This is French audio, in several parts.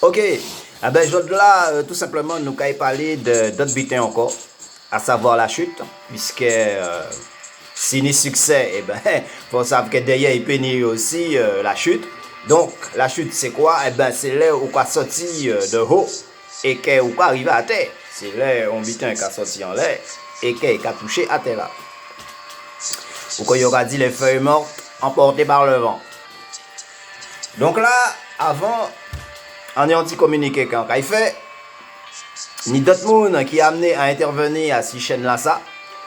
Ok, ah ben, je là, tout simplement, nous allons parler d'autres butins encore, à savoir la chute, puisque si ni succès, eh ben, faut savoir que derrière, il peut nier aussi la chute. Donc, la chute, c'est quoi? Eh ben, c'est là où on a sorti de haut et qu'on a arrivé à terre. C'est là où on butin qui a sorti en l'air et qui a touché à terre là. Ou qu'on y aura dit les feuilles mortes emportées par le vent. Donc là, avant, on est anti-communiqué quand il fait, ni d'autres monde qui a amené à intervenir à ces chaînes là ça,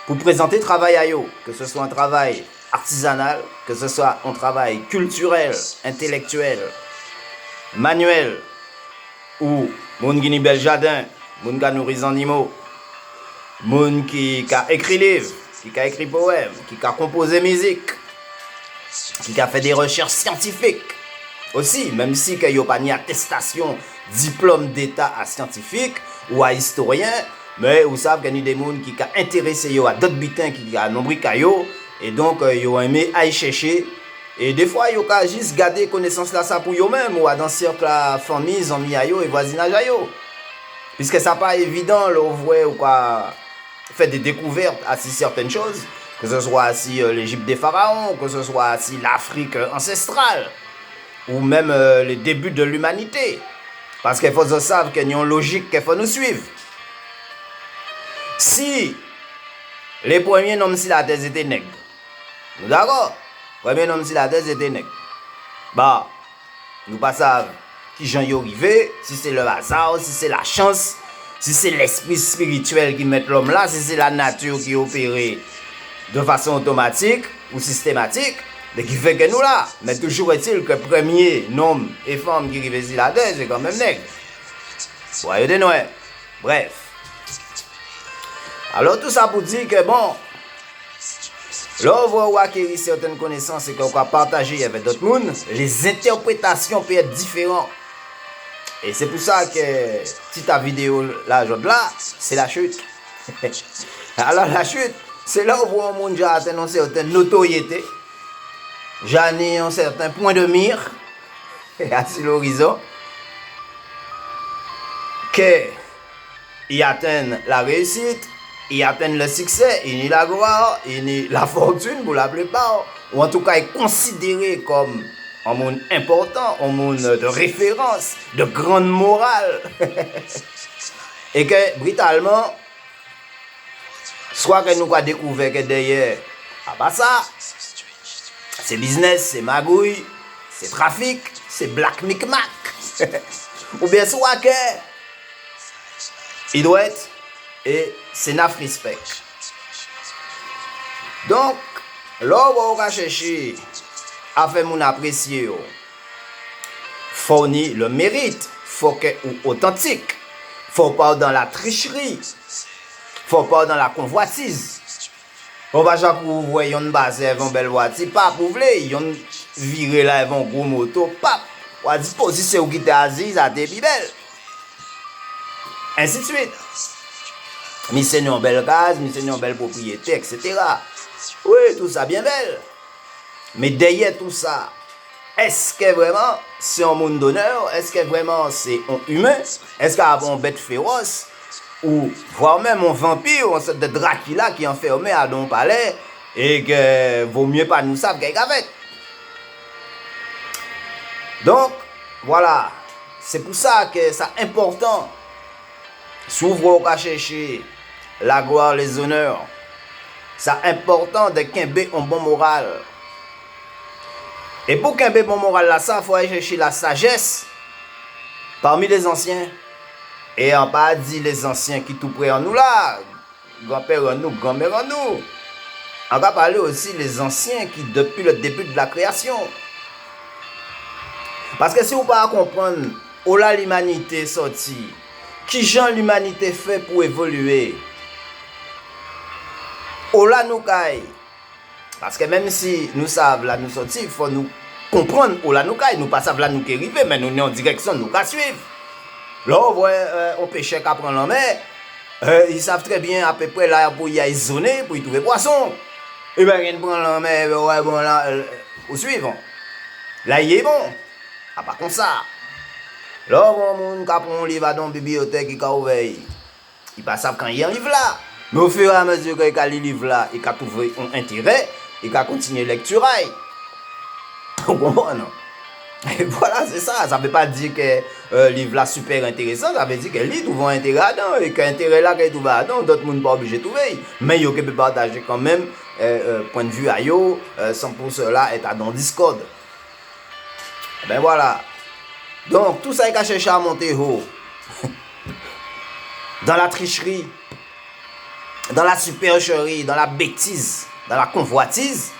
pour présenter travail à yo, que ce soit un travail artisanal, que ce soit un travail culturel, intellectuel, manuel, ou moun qui ni bel jardin, moun qui nourrit animaux, moun qui a écrit livre, qui a écrit poème, qui a composé musique, qui a fait des recherches scientifiques. Aussi, même si il n'y a pas ni attestation, diplôme d'état à scientifique ou à historien, mais vous savez qu'il y a des gens qui sont intéressés à d'autres butins qui ont nombreux caillots et donc ils ont aimé aller chercher. Et des fois, ils ont juste gardé connaissance là ça pour eux-mêmes ou dans cercle la famille, ils ont mis à eux et voisinage à eux. Puisque ça n'est pas évident, là, vous voyez, ou quoi, faire des découvertes à certaines choses, que ce soit si l'Égypte des pharaons, que ce soit si l'Afrique ancestrale, ou même les débuts de l'humanité. Parce qu'il faut savoir qu'il y a une logique qu'il faut nous suivre. Si les premiers noms si la terre était nègre, d'accord? Les premiers noms si la terre était nègre. Bah, nous ne savons pas qui j'en y arrivé, si c'est le hasard, si c'est la chance, si c'est l'esprit spirituel qui met l'homme là, si c'est la nature qui opère de façon automatique ou systématique. Mais qui fait que nous là, mais toujours est-il que premier nom et femme qui arrivent ici la terre, c'est quand même nègre. Voyez de Noël. Bref. Alors tout ça pour dire que bon, là on va acquérir certaines connaissances et qu'on va partager avec d'autres mondes, les interprétations peuvent être différentes. Et c'est pour ça que si ta vidéo là, c'est la chute. Alors la chute, c'est là où on voit un monde qui a atteint une certaine notoriété. J'en ai un certain point de mire à l'horizon qu'ils atteignent la réussite, ils atteignent le succès, ils la gloire, ils la fortune pour la plupart, ou en tout cas ils sont considérés comme un monde important, un monde de référence, de grande morale. Et que brutalement, soit que nous avons découvert que derrière, à part ça, c'est business, c'est magouille, c'est trafic, c'est black micmac. Ou bien soit que il doit être et c'est naf respect. Donc, là où on va chercher à faire mon apprécier, fournir le mérite, faut que ou authentique, faut pas dans la tricherie, faut pas dans la convoitise. On va chaque fois vous voyez une base, ils vont belle voiture, pas pour vouloir, ils vont virer là, ils vont gros moto, pap, on va dire position où qui était assis, ça t'est belle. Ainsi de suite. Monsieur une belle case, monsieur une belle propriété, etc. Oui, tout ça bien belle. Mais derrière tout ça, est-ce que vraiment c'est un monde d'honneur? Est-ce que vraiment c'est un humain? Est-ce qu'il y a une bête féroce? Ou voire même un vampire, une sorte de Dracula qui est enfermé à Don Palais et que vaut mieux pas nous savoir qu'elle avec. Donc, voilà. C'est pour ça que c'est important. S'ouvre au chercher la gloire, les honneurs. C'est important de qu'imber un bon moral. Et pour qu'imber bon moral là, ça, il faut aller chercher la sagesse parmi les anciens. Et on pas dit les anciens qui tout près en nous là, grand-père en nous, grand-mère en nous. On va parler aussi les anciens qui depuis le début de la création. Parce que si vous ne pas comprendre où là l'humanité sortie, qui genre l'humanité fait pour évoluer, où là nous caille. Parce que même si nous savons là nous sortir, il faut nous comprendre où là nous caille, nous pas savons là nous qui arriver, mais nous sommes en direction, nous qu'à suivre. Là, on voit un pêcheur qui prend la mer, ils savent très bien à peu près là pour y aller zoner, pour y trouver poisson. Et bien, ils prennent la mer, ouais, bon, là, au suivant. Là, il est bon. Ah, pas comme ça. Là, on moun ka prend un livre dans la bibliothèque qui a ouvert. Il pas savent quand il y a un livre là. Mais au fur et à mesure qu'il a le livre là, il a trouvé un intérêt, il a continué la lecture. Vous comprenez, non? Et voilà, c'est ça. Ça ne veut pas dire que le livre là super intéressant, ça veut dire que le livre trouve un intérêt dedans et que l'intérêt là qu'il trouve dedans, d'autres ne sont pas obligés de trouver. Mais ils peuvent partager quand même point de vue à eux, sans pour cela être dans Discord. Ben voilà. Donc, tout ça, il a cherché à monter haut. Dans la tricherie, dans la supercherie, dans la bêtise, dans la convoitise,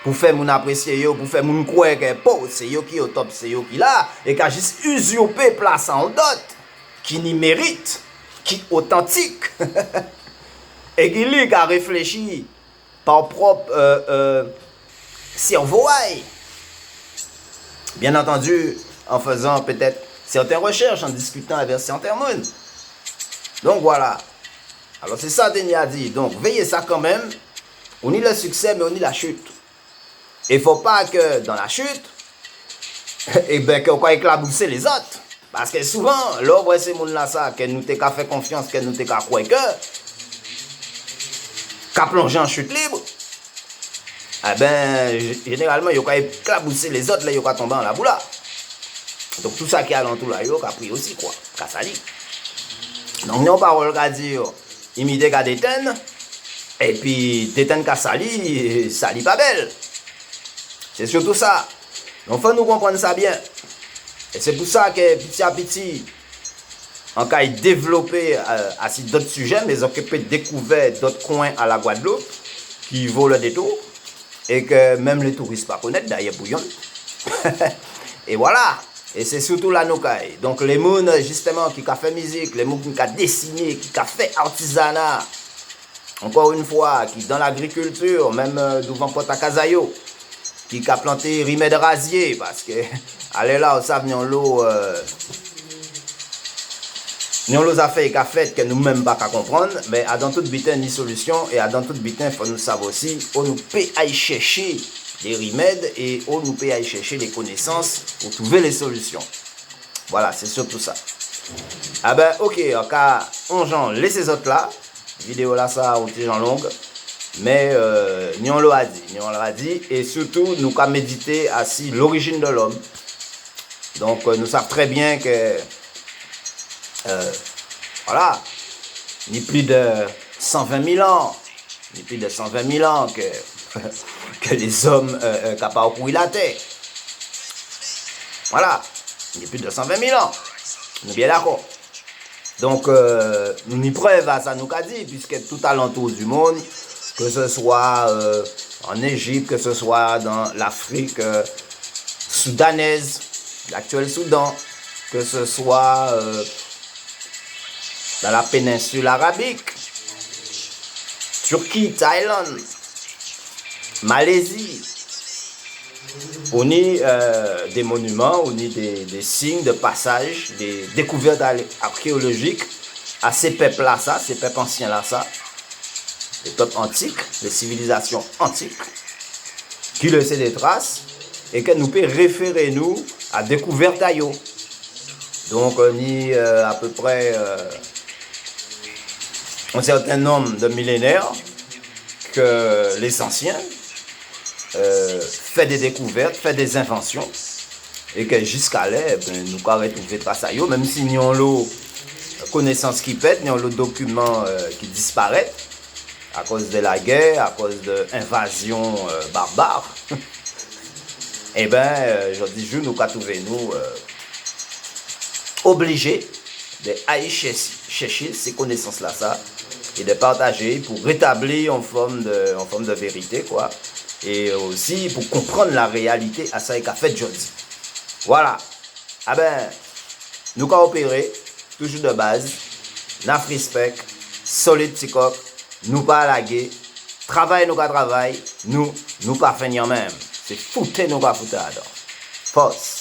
pour faire mon apprécier yo, pour faire mon croire que c'est yo qui au top, c'est yo qui là, et qui a juste usurpé place en dot, qui n'y mérite, qui authentique, et qui a réfléchi par propre cerveau. Bien entendu, en faisant peut-être certaines recherches, en discutant avec certains mondes. Donc voilà. Alors c'est ça Denis a dit. Donc veillez ça quand même. On y le succès, mais on y la chute. Il ne faut pas que dans la chute, et ben qu'on va éclabousser les autres. Parce que souvent, là, on voit ces mondes-là, ça, que nous t'avons fait confiance, que nous t'avons croire que, qu'à plonger en chute libre, eh ben, généralement, il y a éclabousser les autres, là, il y a tomber dans la boule. Donc tout ça qui est alentour là, il y a pris aussi, quoi, qu'à sali. Donc, nos paroles qu'a dit, imiter qu'à déteindre, et puis déteindre qu'à sali, sali pas belle. C'est surtout ça. Donc, il faut nous comprendre ça bien. Et c'est pour ça que petit à petit, on a développé d'autres sujets, mais on a découvert d'autres coins à la Guadeloupe qui vaut le détour. Et que même les touristes ne connaissent pas d'ailleurs bouillon. Et voilà. Et c'est surtout la Nokai. Donc les gens justement qui ont fait musique, les gens qui ont dessiné, qui ont fait artisanat, encore une fois, qui dans l'agriculture, même devant Port Casayo, qui ont planté rimède rasier, parce que allez là, on savent l'eau a fait que nous-mêmes pas qu'à comprendre, mais à dans toute bitin ni solution, et à dans toute bitin, il faut nous savoir aussi, on nous peut aller chercher des remèdes et on nous peut aller chercher des connaissances pour trouver les solutions. Voilà, c'est surtout ça. Ah ben, ok, en cas, on j'en laisse ces autres là, vidéo là, ça, on petit gens longue, mais nous on l'a dit, et surtout, nous qu'à méditer à si l'origine de l'homme. Donc, nous savons très bien que voilà, ni plus de 120 000 ans, que les hommes capables de courir la terre. Voilà, ni plus de 120 000 ans. On est bien d'accord. Donc, nous n'y preuve à ça nous qu'a dit, puisque tout alentour du monde, que ce soit en Égypte, que ce soit dans l'Afrique soudanaise, l'actuel Soudan, que ce soit dans la péninsule arabique, Turquie, Thaïlande, Malaisie, on y des monuments, on y des signes de passage, des découvertes archéologiques à ces peuples-là, ces peuples anciens-là, les peuples antiques, les civilisations antiques, qui laissent des traces et que nous pouvons référer nous à découvertes d'ailleurs. Donc on y à peu près un certain nombre de millénaires que les anciens fait des découvertes, fait des inventions et que jusqu'à là, nous avons retrouvé trace à eux, même si nous avons connaissances qui pètent, nous avons documents qui disparaissent à cause de la guerre, à cause de l'invasion barbare. Et bien, je dis, nous avons trouvé nous obligés d'aller chercher ces connaissances-là, ça, et de partager pour rétablir en forme de vérité, quoi. Et aussi pour comprendre la réalité à ça qu'a fait Jody. Voilà. Ah ben, nous coopérer, toujours de base, naf respect, solide tikok, nous pas laguer, travail nous pas travail, nous pas finir même. C'est foutre nous pas foutre alors. Force.